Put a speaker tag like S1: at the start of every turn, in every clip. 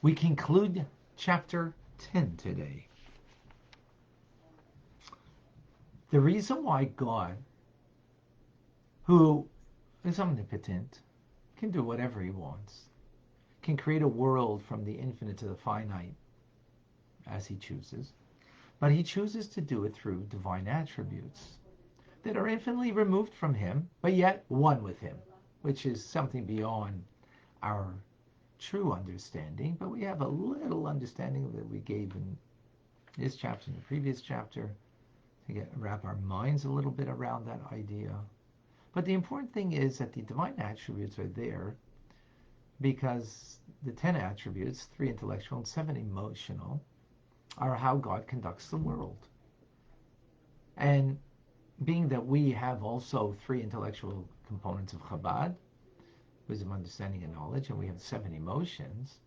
S1: We conclude chapter 10 today. The reason why God, who is omnipotent, can do whatever he wants, can create a world from the infinite to the finite as he chooses, but he chooses to do it through divine attributes that are infinitely removed from him, but yet one with him, which is something beyond our true understanding. But we have a little understanding that we gave in this chapter and the previous chapter to wrap our minds a little bit around that idea. But the important thing is that the divine attributes are there because the 10 attributes, 3 intellectual and 7 emotional, are how God conducts the world. And being that we have also 3 intellectual components of Chabad, wisdom, understanding, and knowledge, and we have 7 emotions,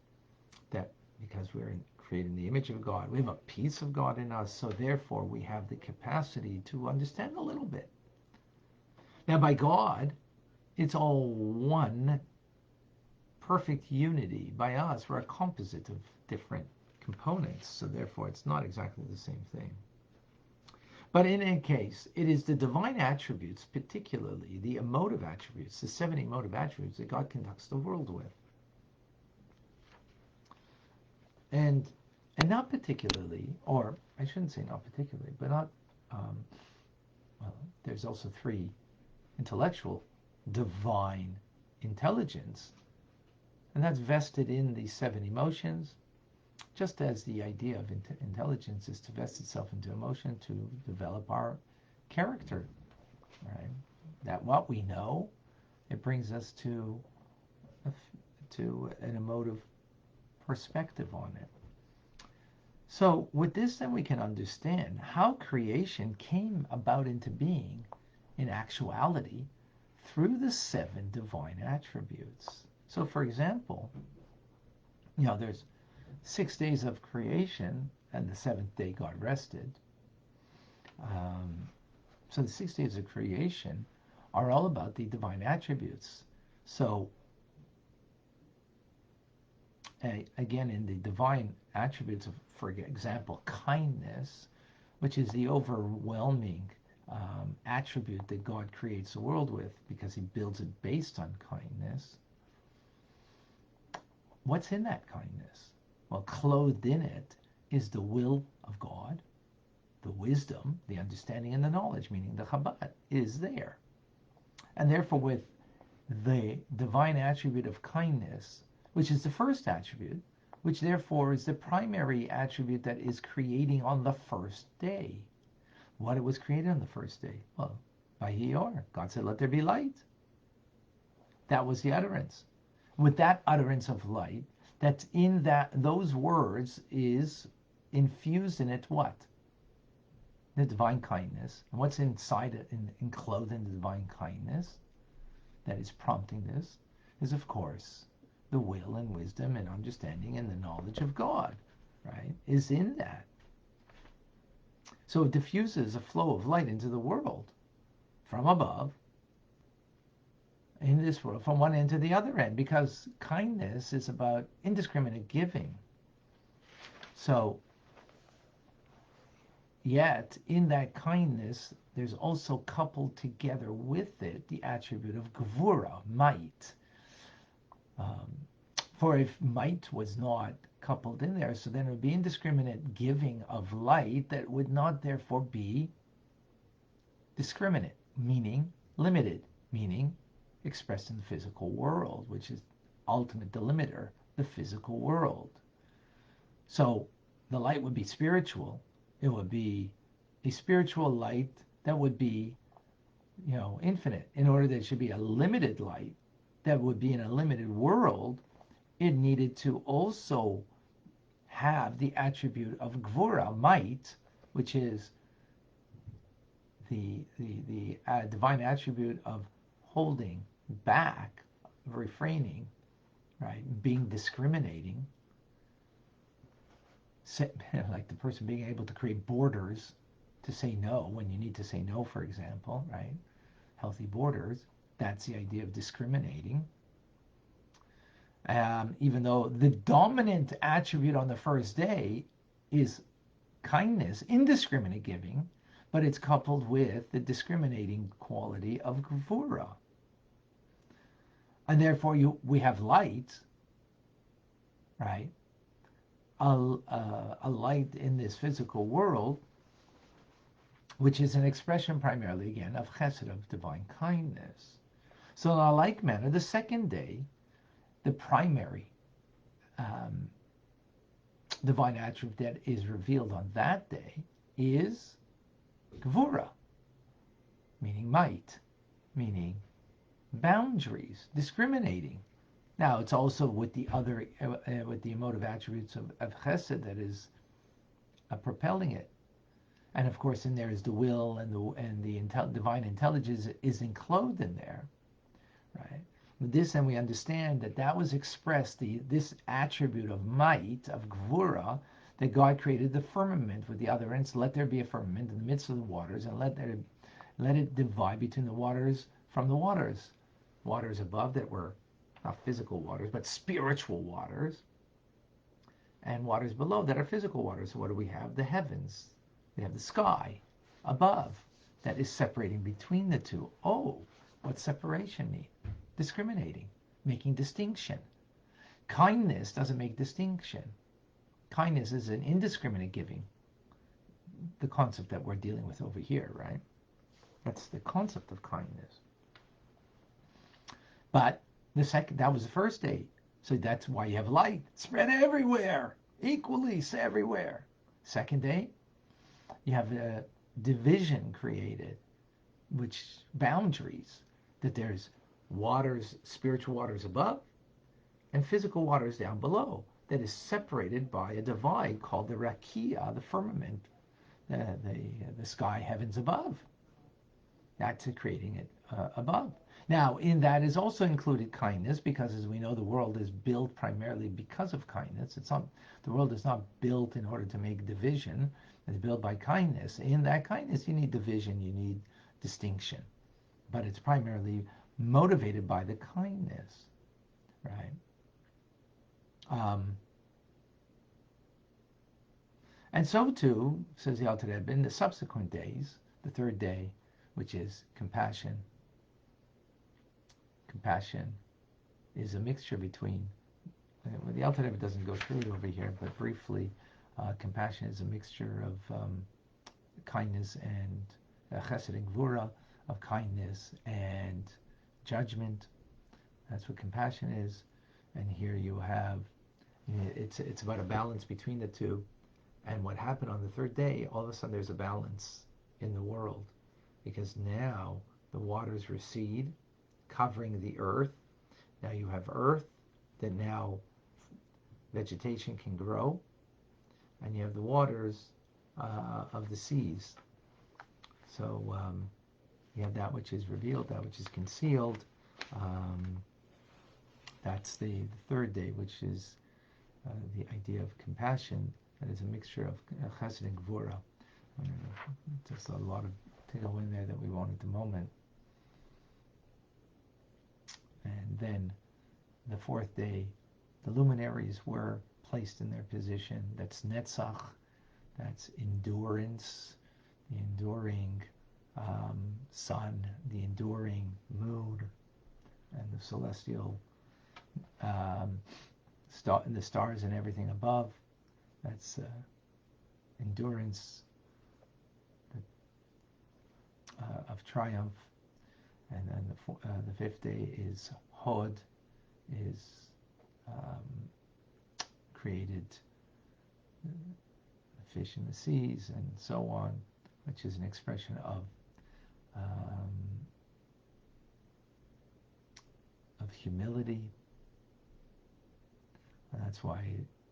S1: that because we're created in the image of God, we have a piece of God in us, so therefore we have the capacity to understand a little bit. Now by God, it's all one perfect unity. By us, we're a composite of different components, so therefore it's not exactly the same thing. But in any case, it is the divine attributes, particularly the emotive attributes, the 7 emotive attributes that God conducts the world with. And not particularly, or I shouldn't say not particularly, but not, well, there's also 3 intellectual divine intelligence, and that's vested in the 7 emotions, just as the idea of intelligence is to vest itself into emotion to develop our character, right? That what we know, it brings us to an emotive perspective on it. So with this, then we can understand how creation came about into being in actuality through the 7 divine attributes. So for example, there's 6 days of creation, and the 7th day God rested. So the 6 days of creation are all about the divine attributes. So again, in the divine attributes of, for example, kindness, which is the overwhelming attribute that God creates the world with because he builds it based on kindness. What's in that kindness? Well, clothed in it is the will of God, the wisdom, the understanding, and the knowledge, meaning the Chabad, is there. And therefore, with the divine attribute of kindness, which is the first attribute, which therefore is the primary attribute that is creating on the first day. What it was created on the first day? Well, by Yor, God said, let there be light. That was the utterance. With that utterance of light, that's in those words is infused in it what? The divine kindness. And what's inside it, enclosed in the divine kindness that is prompting this is, of course, the will and wisdom and understanding and the knowledge of God, right? Is in that. So it diffuses a flow of light into the world from above, in this world, from one end to the other end, because kindness is about indiscriminate giving. So, yet in that kindness, there's also coupled together with it the attribute of gvura, might. For if might was not coupled in there, so then it would be indiscriminate giving of light that would not therefore be discriminate, meaning limited, meaning expressed in the physical world, which is ultimate delimiter, the physical world. So the light would be spiritual. It would be a spiritual light that would be, infinite. In order that it should be a limited light that would be in a limited world, it needed to also have the attribute of gvura, might, which is the divine attribute of holding back, refraining, right, being discriminating, like the person being able to create borders to say no when you need to say no, for example, right? Healthy borders. That's the idea of discriminating. Even though the dominant attribute on the first day is kindness, indiscriminate giving, but it's coupled with the discriminating quality of Gvura. And therefore we have light, right? A light in this physical world, which is an expression primarily, again, of chesed, of divine kindness. So in a like manner, the second day, the primary divine attribute that is revealed on that day is Gvura, meaning might, meaning boundaries, discriminating. Now, it's also with the other, with the emotive attributes of chesed that is propelling it. And of course, in there is the will, and the divine intelligence is enclosed in there, right? With this, then we understand that was expressed, this attribute of might, of Gvura, that God created the firmament with the other ends. Let there be a firmament in the midst of the waters, and let it divide between the waters from the waters. Waters above that were not physical waters, but spiritual waters, and waters below that are physical waters. So what do we have? The heavens. We have the sky above that is separating between the two. Oh, what's separation mean? Discriminating, making distinction. Kindness doesn't make distinction. Kindness is an indiscriminate giving. The concept that we're dealing with over here, right? That's the concept of kindness. But that was the first day. So that's why you have light spread everywhere, equally everywhere. Second day, you have a division created, which boundaries, that there's waters, spiritual waters above, and physical waters down below, that is separated by a divide called the rakia, the firmament, the sky heavens above. That's creating it above. Now, in that is also included kindness, because as we know, the world is built primarily because of kindness. The world is not built in order to make division. It's built by kindness. In that kindness, you need division, you need distinction. But it's primarily motivated by the kindness, right? And so too, says the Alter Rebbe, in the subsequent days, the third day, which is compassion. Compassion is a mixture between, the Alter Rebbe doesn't go through it over here, but briefly, compassion is a mixture of kindness and chesed and gvura, of kindness and judgment. That's what compassion is. And here you have, it's about a balance between the two. And what happened on the third day, all of a sudden there's a balance in the world, because now the waters recede, covering the earth. Now you have earth that now vegetation can grow, and you have the waters of the seas. So you have that which is revealed, that which is concealed. That's the third day, which is the idea of compassion. That is a mixture of chesed and gvura. There's a lot to go in there that we won't at the moment. And then the fourth day, the luminaries were placed in their position. That's netzach, that's endurance, the enduring sun, the enduring moon, and the celestial and the stars and everything above. That's endurance of triumph. And then the fifth day is Hod, is created the fish in the seas and so on, which is an expression of humility. And that's why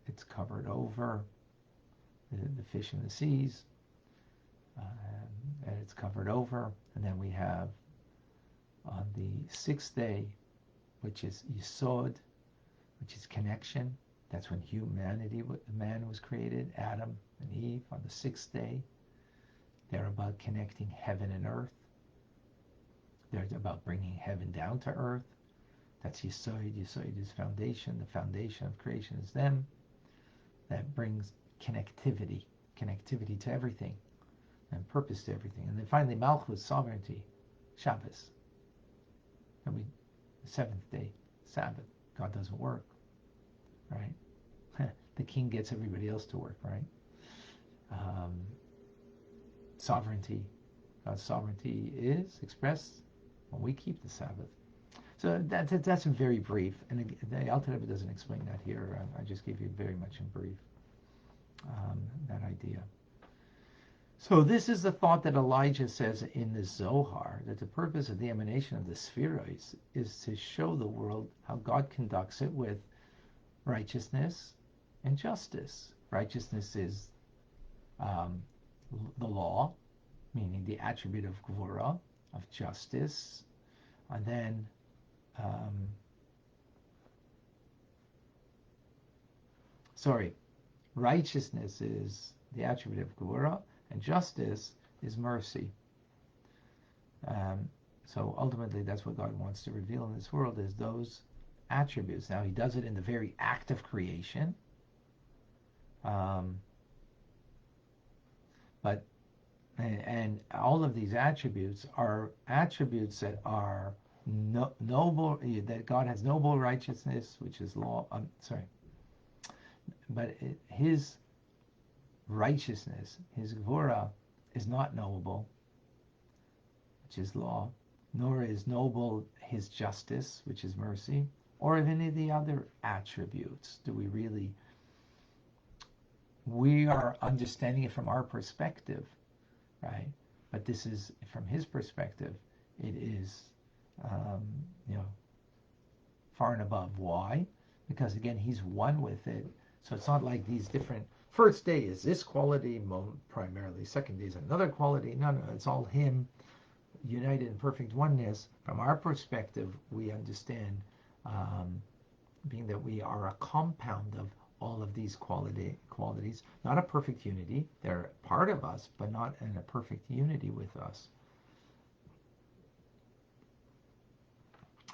S1: it's covered over, the fish in the seas, and it's covered over. And then we have on the sixth day, which is Yesod, which is connection. That's when humanity, man was created, Adam and Eve. On the sixth day, they're about connecting heaven and earth. They're about bringing heaven down to earth. That's Yesod. Yesod is foundation. The foundation of creation is them. That brings connectivity to everything, and purpose to everything. And then finally, Malchus, sovereignty, Shabbos. And the seventh day, Sabbath. God doesn't work, right? The king gets everybody else to work, right? Sovereignty. God's sovereignty is expressed when we keep the Sabbath. So that's very brief, and the Alter Rebbe doesn't explain that here. I just gave you very much in brief that idea. So this is the thought that Elijah says in the Zohar, that the purpose of the emanation of the spheroids is to show the world how God conducts it with righteousness and justice. Righteousness is the law, meaning the attribute of Gvura, of justice, and then righteousness is the attribute of Gvura, and justice is mercy. So ultimately, that's what God wants to reveal in this world, is those attributes. Now, he does it in the very act of creation, but all of these attributes are attributes that are noble, that God has noble righteousness, which is law. But his righteousness, his Gvura, is not knowable, which is law, nor is noble his justice, which is mercy, or of any of the other attributes. We are understanding it from our perspective, right? But this is, from his perspective, it is, far and above. Why? Because again, he's one with it. So it's not like these different, first day is this quality primarily, second day is another quality. No, it's all him, united in perfect oneness. From our perspective, we understand, being that we are a compound of all of these qualities, not a perfect unity. They're part of us, but not in a perfect unity with us.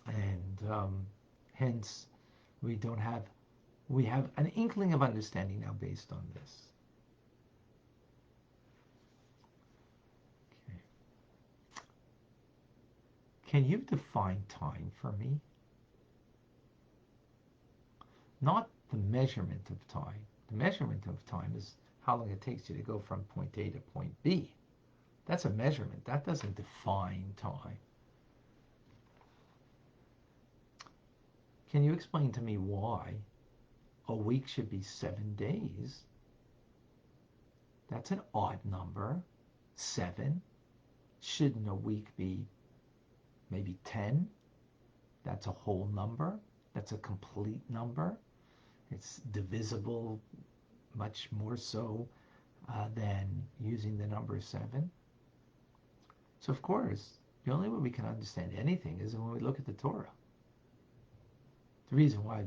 S1: And hence, we have an inkling of understanding now based on this. Okay. Can you define time for me? Not the measurement of time. The measurement of time is how long it takes you to go from point A to point B. That's a measurement. That doesn't define time. Can you explain to me why a week should be 7 days? That's an odd number. 7. Shouldn't a week be maybe 10? That's a whole number. That's a complete number. It's divisible much more so than using the number 7. So of course, the only way we can understand anything is when we look at the Torah. The reason why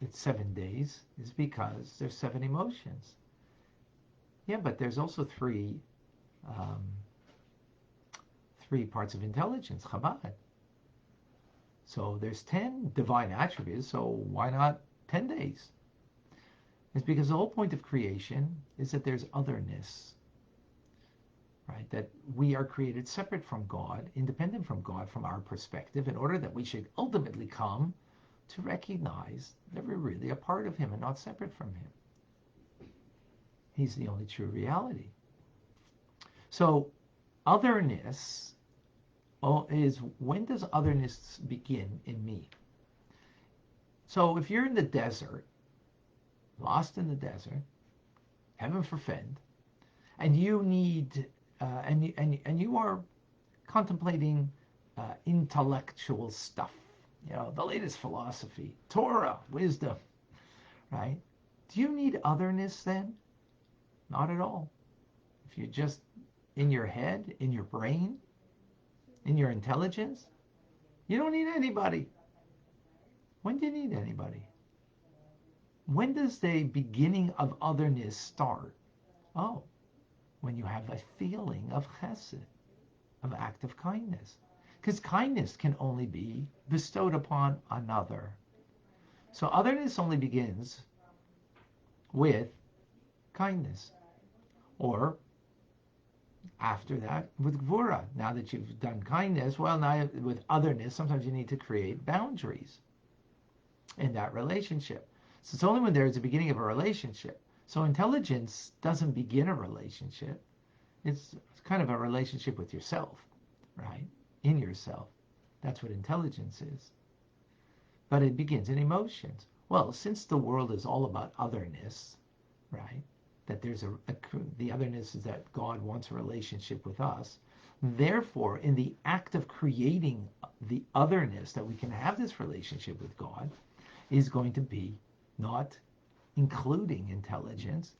S1: it's 7 days is because there's 7 emotions. Yeah, but there's also three parts of intelligence, Chabad. So there's 10 divine attributes, so why not 10 days? It's because the whole point of creation is that there's otherness, right? That we are created separate from God, independent from God from our perspective, in order that we should ultimately come to recognize that we're really a part of him and not separate from him. He's the only true reality. So otherness is, when does otherness begin in me? So if you're in the desert, lost in the desert, heaven forfend, and you need, and you are contemplating intellectual stuff, the latest philosophy, Torah, wisdom, right? Do you need otherness then? Not at all. If you're just in your head, in your brain, in your intelligence, you don't need anybody. When do you need anybody? When does the beginning of otherness start? When you have a feeling of chesed, of act of kindness. Because kindness can only be bestowed upon another. So otherness only begins with kindness. Or after that, with gvura. Now that you've done kindness, well, now with otherness, sometimes you need to create boundaries in that relationship. So it's only when there's a beginning of a relationship. So intelligence doesn't begin a relationship. It's kind of a relationship with yourself, right? In yourself. That's what intelligence is. But it begins in emotions. Well, since the world is all about otherness, right? That there's the otherness is that God wants a relationship with us. Therefore, in the act of creating the otherness that we can have this relationship with God is going to be not including intelligence.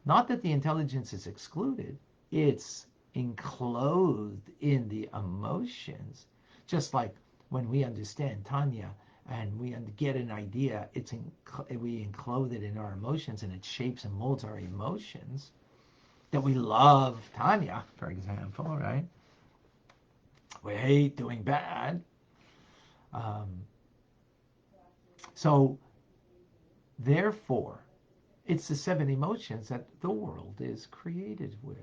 S1: Not that the intelligence is excluded. It's enclosed in the emotions. Just like when we understand Tanya and we get an idea, we enclose it in our emotions and it shapes and molds our emotions. That we love Tanya, for example, right? We hate doing bad. So, therefore, it's the 7 emotions that the world is created with.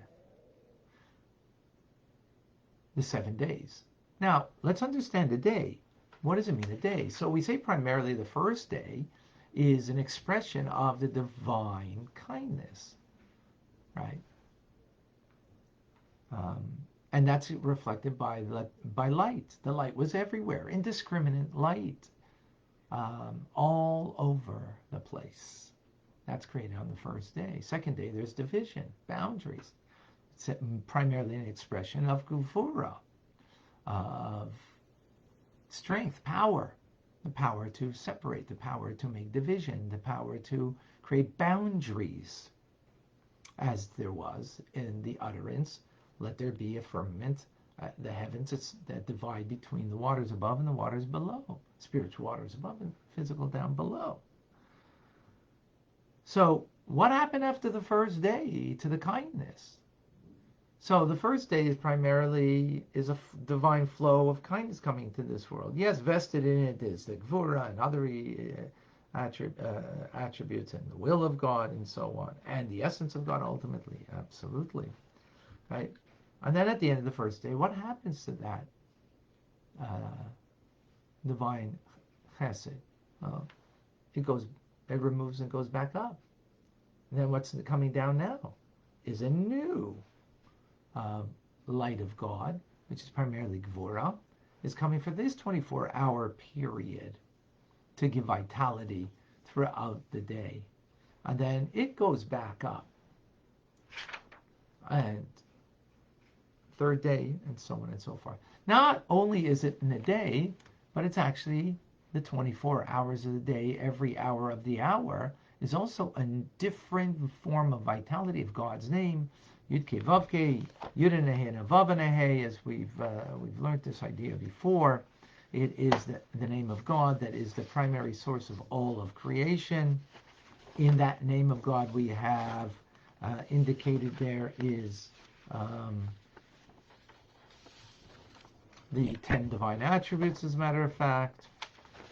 S1: The 7 days. Now, let's understand a day. What does it mean, a day? So we say primarily the first day is an expression of the divine kindness, right? And that's reflected by light. The light was everywhere, indiscriminate light, all over the place. That's created on the first day. Second day, there's division, boundaries. It's primarily an expression of gvura, of strength, power, the power to separate, the power to make division, the power to create boundaries, as there was in the utterance, let there be a firmament, the heavens that divide between the waters above and the waters below, spiritual waters above and physical down below. So what happened after the first day to the kindness? So the first day is primarily a divine flow of kindness coming to this world. Yes, vested in it is the gvura and other attributes and the will of God and so on, and the essence of God ultimately, absolutely, right? And then at the end of the first day, what happens to that divine chesed? Well, it removes and goes back up. And then what's coming down now is a new light of God, which is primarily gvura, is coming for this 24-hour period to give vitality throughout the day. And then it goes back up. And third day, and so on and so forth. Not only is it in a day, but it's actually the 24 hours of the day, every hour of the hour is also a different form of vitality of God's name. Yud-Ke Vav-Ke, Yud-Nehe and Vav-Nehe, as we've learned this idea before. It is the name of God that is the primary source of all of creation. In that name of God we have indicated there is the 10 divine attributes, as a matter of fact,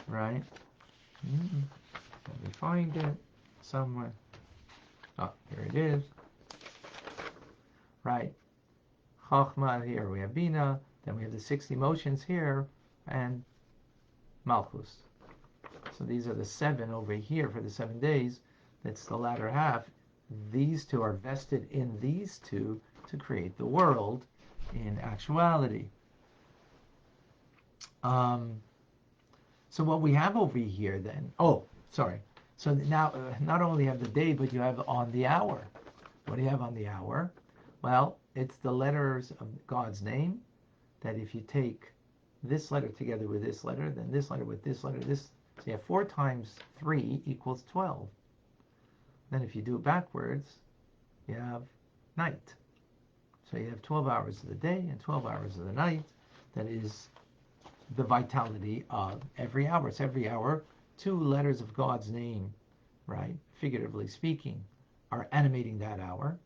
S1: right? Let me find it somewhere. Oh, here it is. Right. Chachma, here we have Bina, then we have the 6 emotions here, and Malchus. So these are the 7 over here for the 7 days. That's the latter half. These 2 are vested in these 2 to create the world in actuality. So what we have over here then, so now not only have the day, but you have on the hour. What do you have on the hour? Well, it's the letters of God's name, that if you take this letter together with this letter, then this letter with this letter, so you have 4 times 3 equals 12. Then if you do it backwards, you have night. So you have 12 hours of the day and 12 hours of the night. That is the vitality of every hour. It's every hour, 2 letters of God's name, right, figuratively speaking, are animating that hour.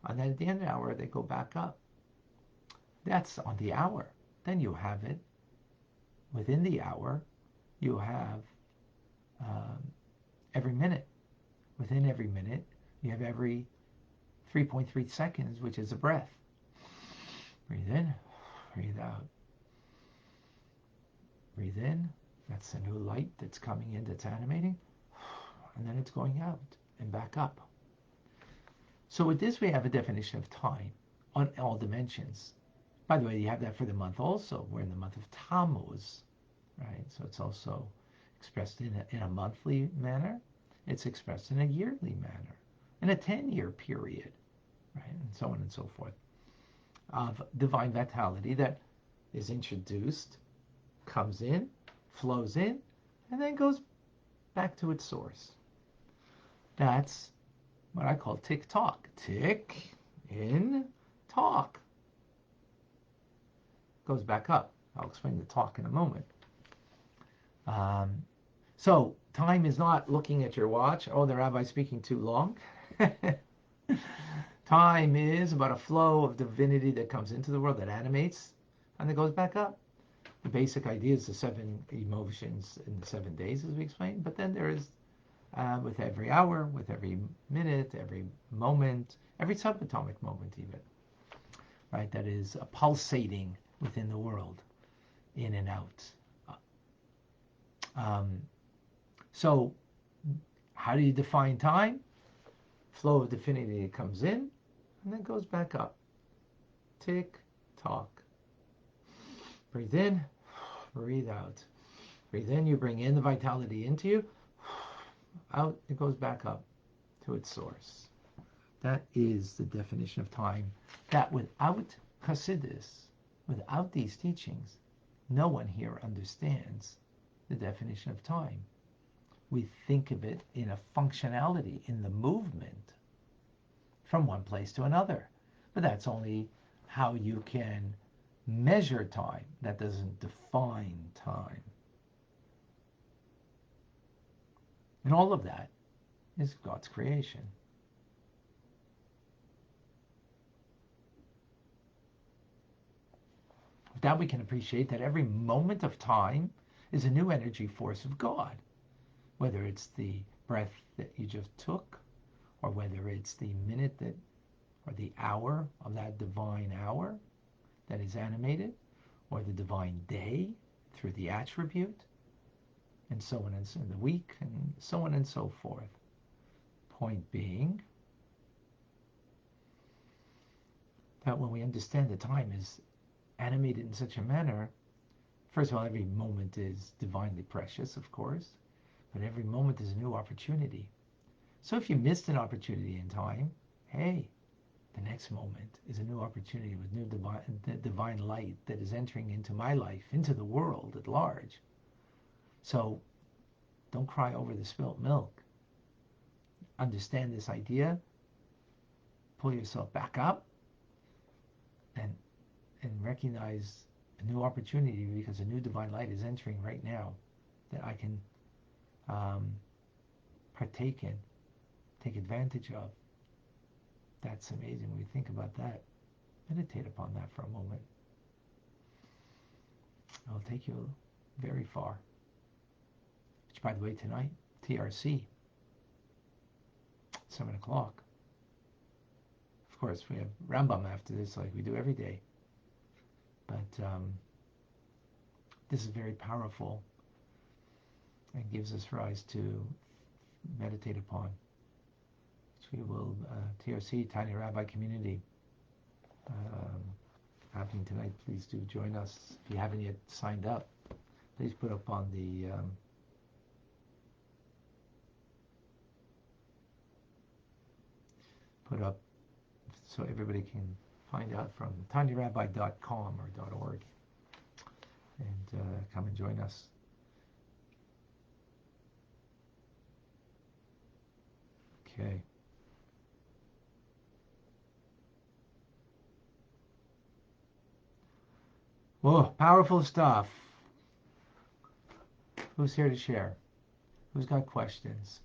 S1: And then at the end of the hour, they go back up. That's on the hour. Then you have it within the hour, you have every minute. Within every minute, you have every 3.3 seconds, which is a breath. Breathe in, breathe out. Breathe in, that's the new light that's coming in, that's animating, and then it's going out and back up. So with this, we have a definition of time on all dimensions. By the way, you have that for the month also. We're in the month of Tammuz, right? So it's also expressed in a monthly manner. It's expressed in a yearly manner, in a 10-year period, right? And so on and so forth, of divine vitality that is introduced, comes in, flows in, and then goes back to its source. That's what I call tick-tock. Tick, in, talk. Goes back up. I'll explain the talk in a moment. So time is not looking at your watch. Oh, the rabbi's speaking too long. Time is about a flow of divinity that comes into the world, that animates, and then goes back up. The basic idea is the 7 emotions in the 7 days, as we explained. But then there is, with every hour, with every minute, every moment, every subatomic moment even, right, that is pulsating within the world, in and out. So how do you define time? Flow of divinity comes in and then goes back up. Tick, tock. Breathe in, breathe out. Breathe in, you bring in the vitality into you. Out, it goes back up to its source. That is the definition of time. That without Hasidus, without these teachings, no one here understands the definition of time. We think of it in a functionality, in the movement from one place to another. But that's only how you can measure time. That doesn't define time. And all of that is God's creation. With that, we can appreciate that every moment of time is a new energy force of God. Whether it's the breath that you just took, or whether it's the minute that, or the hour of that divine hour that is animated, or the divine day through the attribute, and so on, and so the week, and so on and so forth. Point being that when we understand that time is animated in such a manner, first of all, every moment is divinely precious, of course, but every moment is a new opportunity. So if you missed an opportunity in time, hey, the next moment is a new opportunity with new divine light that is entering into my life, into the world at large. So don't cry over the spilt milk. Understand this idea, pull yourself back up, and recognize a new opportunity, because a new divine light is entering right now that I can partake in, take advantage of. That's amazing when we think about that. Meditate upon that for a moment. It'll take you very far. Which, by the way, tonight, TRC, 7 o'clock. Of course, we have Rambam after this, like we do every day. But this is very powerful and gives us rise to meditate upon. Which we will, TRC, Tanya Rabbi Community, happening tonight. Please do join us. If you haven't yet signed up, please put up on the put up so everybody can find out from tanyarabbi.com or .org, and come and join us. Okay. Whoa, powerful stuff. Who's here to share? Who's got questions?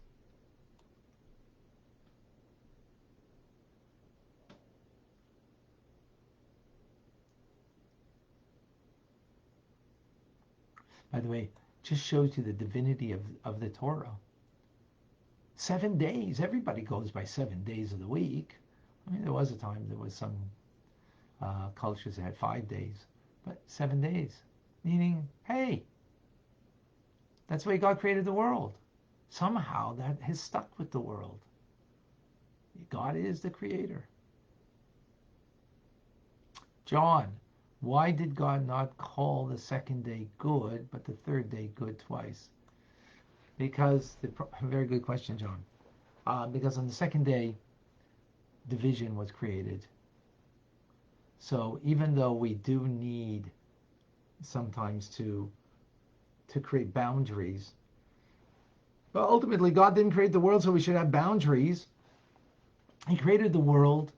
S1: By the way, just shows you the divinity of the Torah. 7 days. Everybody goes by 7 days of the week. I mean, there was a time there was some cultures that had 5 days, but 7 days. Meaning, hey, that's the way God created the world. Somehow that has stuck with the world. God is the creator. John, why did God not call the second day good, but the third day good twice? Because, very good question, John. Because on the second day, division was created. So even though we do need sometimes to create boundaries, but ultimately God didn't create the world so we should have boundaries. He created the world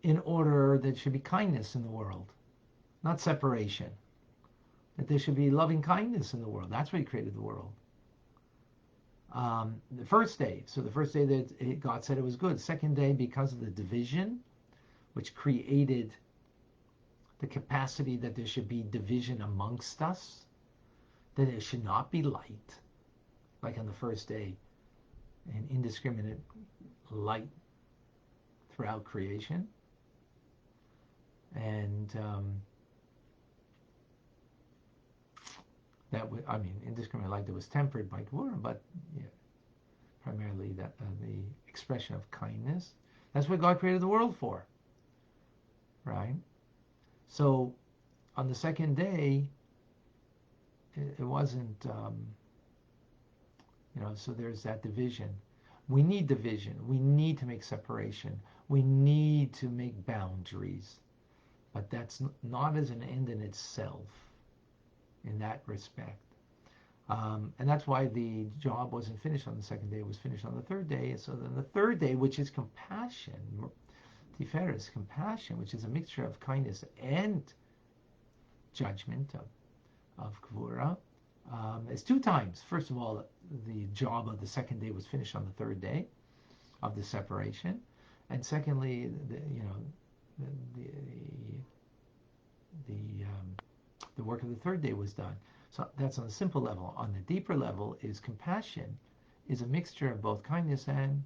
S1: in order that there should be kindness in the world, not separation. That there should be loving kindness in the world. That's why he created the world. The first day, so the first day that God said it was good. Second day, because of the division, which created the capacity that there should be division amongst us, that it should not be light, like on the first day, an indiscriminate light throughout creation. And that would, indiscriminate light that was tempered by Gvura, but yeah, primarily that the expression of kindness. That's what God created the world for, right? So on the second day, it wasn't, so there's that division. We need division. We need to make separation. We need to make boundaries. But that's not as an end in itself in that respect. And that's why the job wasn't finished on the second day. It was finished on the third day. So then the third day, which is compassion, Tiferes, compassion, which is a mixture of kindness and judgment of Gvura, is 2 times. First of all, the job of the second day was finished on the third day of the separation. And secondly, the work of the third day was done. So that's on a simple level. On the deeper level is compassion is a mixture of both kindness and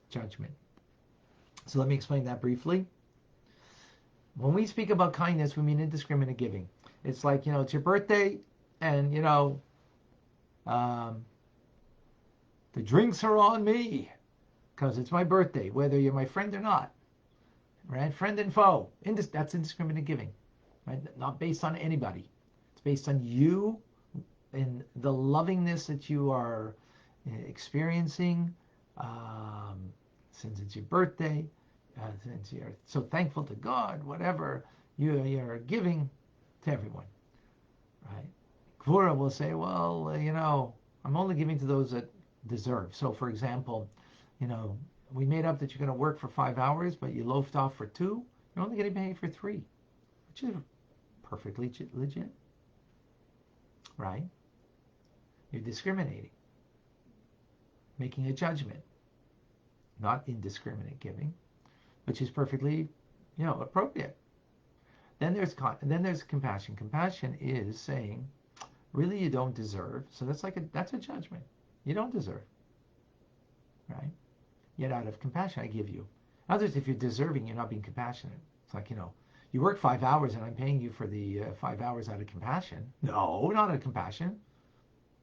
S1: judgment. So let me explain that briefly. When we speak about kindness, we mean indiscriminate giving. It's like, it's your birthday and, the drinks are on me because it's my birthday, whether you're my friend or not, right? Friend and foe. That's indiscriminate giving, right? Not based on anybody. It's based on you and the lovingness that you are experiencing since it's your birthday, since you're so thankful to God, whatever, you're giving to everyone, right? Gvura will say, well, I'm only giving to those that deserve. So, for example, we made up that you're going to work for 5 hours, but you loafed off for 2. You're only getting paid for 3, which is perfectly legit, right? You're discriminating, making a judgment, not indiscriminate giving, which is perfectly, appropriate. Then there's compassion. Compassion is saying, really, you don't deserve. So that's a judgment. You don't deserve, right? Yet out of compassion, I give you. In other words, if you're deserving, you're not being compassionate. It's like, you work 5 hours and I'm paying you for the 5 hours out of compassion. No, not out of compassion.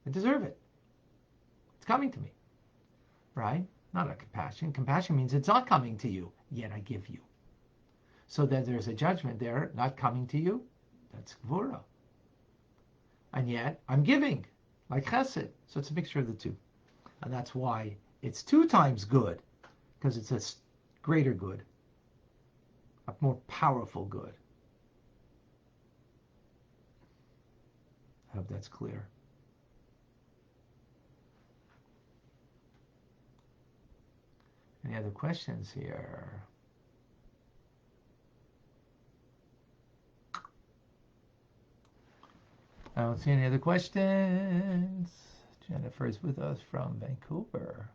S1: I deserve it. It's coming to me, right? Not out of compassion. Compassion means it's not coming to you, yet I give you. So then there's a judgment there, not coming to you. That's Gvura. And yet I'm giving, like Chesed. So it's a mixture of the two. And that's why it's 2 times good, because it's a greater good, a more powerful good. I hope that's clear. Any other questions here? I don't see any other questions. Jennifer's with us from Vancouver.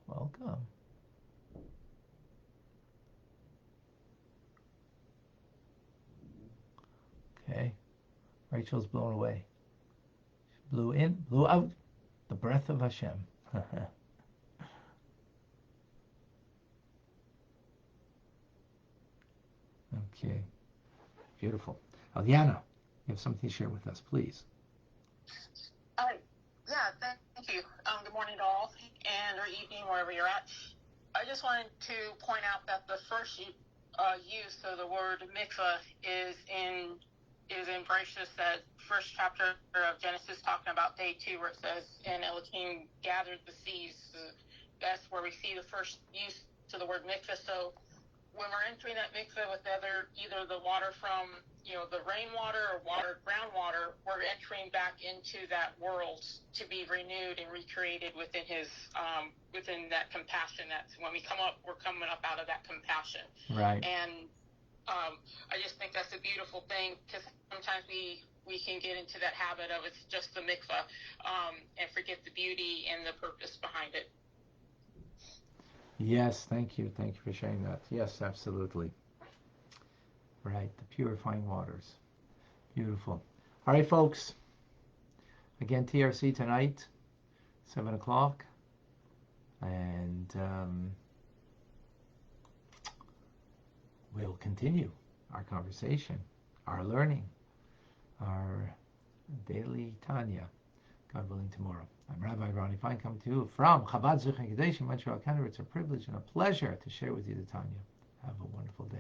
S1: Welcome. Okay. Rachel's blown away. Blew in, blew out the breath of Hashem. Okay. Beautiful. Aliana, you have something to share with us, please.
S2: Yeah, thank you. Good morning to all, and or evening, wherever you're at. I just wanted to point out that the first use of the word mikvah is in Bereshit, that first chapter of Genesis, talking about day 2, where it says, "And Elohim gathered the seas." That's where we see the first use to the word mikvah. So when we're entering that mikveh with either the water from the rainwater or groundwater, we're entering back into that world to be renewed and recreated within his within that compassion. That's when we come up, we're coming up out of that compassion.
S1: Right.
S2: And I just think that's a beautiful thing, because sometimes we can get into that habit of it's just the mikveh and forget the beauty and the purpose behind it.
S1: Yes, thank you. Thank you for sharing that. Yes, absolutely. Right, the purifying waters. Beautiful. All right, folks. Again, TRC tonight, 7 o'clock. And we'll continue our conversation, our learning, our daily Tanya, God willing, tomorrow. I'm Rabbi Ronnie Fine, coming to you from Chabad Zuch HaKadosh in Montreal, Canada. It's a privilege and a pleasure to share with you the Tanya. Have a wonderful day.